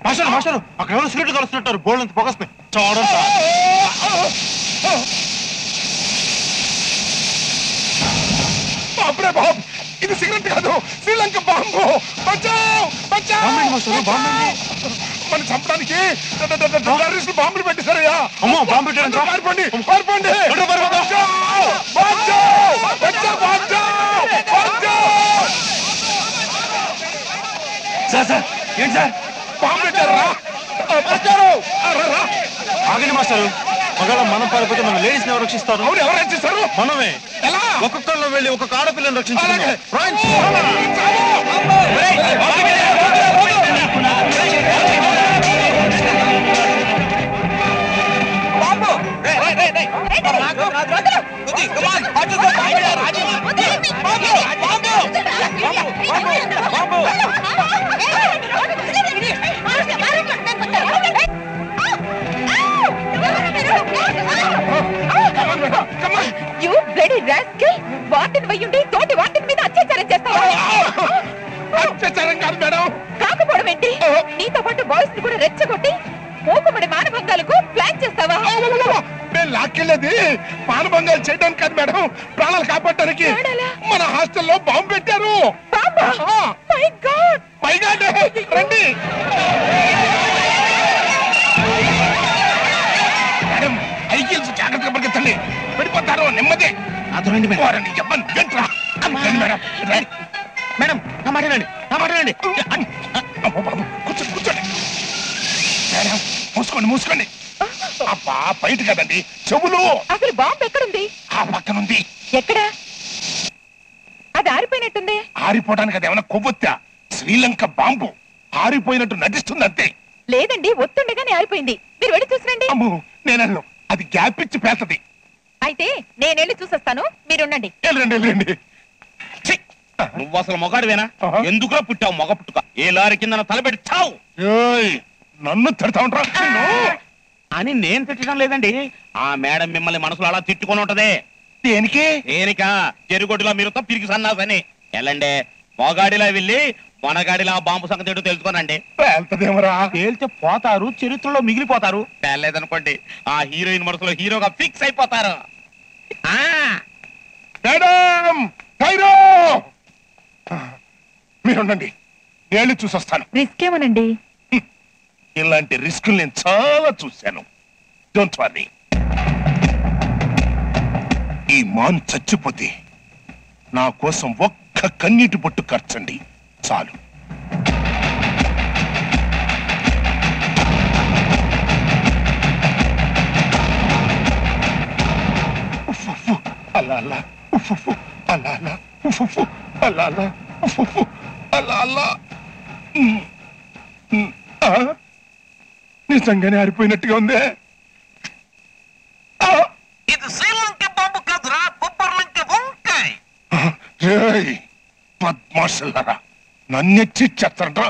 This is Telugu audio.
మాస్టర్ మాస్టర్ అక్కడ ఎవరు సిగరెట్ కలుస్తున్నట్టారు బోల్డ్ అంత పొగస్తున్నాయి చూడండి అప్పుడే బాబు ఇది సిగరెట్ కాదు శ్రీలంక బాంబు బచావ్ బచావ్ మన చంపడానికి టెర్రరిస్టులు బాంబులు పెట్టేశారయ్యా అమ్మో బాంబు పెట్టారంట పారిపోండి పారిపోండి సార్ సార్ ఏంటి సార్ బాంబు పెట్టారా ఆగండి మాస్టారు ఒకవేళ మనం పారిపోతే మన లేడీస్ ఎవరు రక్షిస్తారు అవును ఎవరు రక్షిస్తారు మనమే ఎలా ఒక్కొక్కరిలో వెళ్ళి ఒక్కొక్క ఆడపిల్లని రక్షించాలి You bloody rascal! వాటిని వయ్యుండి తోటి వాటిని మీద అత్యాచారం చేస్తావా? అత్యాచారం కాదు మేడం. కాకపోవడం ఏంటి? నీతో పాటు బాయ్స్ ని కూడా రెచ్చగొట్టి మూకుమ్మడి మానభంగాలకు ప్లాన్ చేస్తావా? నేను లాక్కెళ్ళేది మానభంగాలు చేయడానికి కాదు మేడం, ప్రాణాలు కాపాడటానికి. మన హాస్టల్లో బాంబు పెట్టారు. రండి మేడం, ఐకిల్స్ జాగ్రత్తగా పరిగెత్తండి, పడిపోతారు. నెమ్మదే మేడం నా మాట్లాడండి కూర్చోండి కూర్చోండి మేడం. మూసుకోండి మూసుకోండి. అబ్బా బయట కదండి, చెవులు. అసలు బాంబు ఎక్కడుంది? ఆ పక్కనుంది. ఎక్కడ? అది ఆరిపోయినట్టుంది. ఆరిపోవడానికి అది ఏమైనా కొవ్వొత్తా? శ్రీలంక బాంబు ఆరిపోయినట్టు నటిస్తుంది అంతే. లేదండి, ఒత్తుండగానే ఆరిపోయింది. మీరు వెళ్ళి చూసిరండి. అమ్మో నేనన్ను, అది గ్యాప్ ఇచ్చి పేల్తది. అయితే నేనెళ్ళి చూసొస్తాను, మీరుండండి. వెళ్ళండి. నువ్వు అసలు మొగాడివేనా? ఎందుకురా పుట్టావు మొగ పుట్టుక? ఏ లారీ కింద తలబెట్టి చావు. నన్ను తిడతా ఉంటా అని నేను తిట్టడం లేదండి, ఆ మేడం మిమ్మల్ని మనసులో అలా తిట్టుకొని ఉంటదే. దేనికి? దేనికా? చెరుగొడ్డులా మీరు పిరికి సన్నాసని. వెళ్ళండి, మొగాడిలా వెళ్ళి మొనగాడిలా బాంబు సంగతి ఏంటో తెలుసుకోనండి. పేల్తదేమరా? తేల్తే పోతారు, చరిత్రలో మిగిలిపోతారు. పేర్లేదనుకోండి, ఆ హీరోయిన్ మనసులో హీరోగా ఫిక్స్ అయిపోతారు. మేడం కైరో, మీరుండండి, నేను చూసొస్తాను. రిస్క్ ఏమోనండి. ఇలాంటి రిస్కులు నేను చాలా చూశాను. Don't worry. ఈ మాన్ చచ్చిపోతే నా కోసం ఒక్క కన్నీటి బొట్టు ఖర్చండి చాలు. అలా అలా అలా అలా అలా అలా అలా నిజంగానే ఆరిపోయినట్టుగా ఉందే. ఇది శ్రీలంక బాంబు కాదురా, బొబ్బర్లంక వంకాయ్. పద్మాషులరా, నన్నెచ్చి చెత్తరా.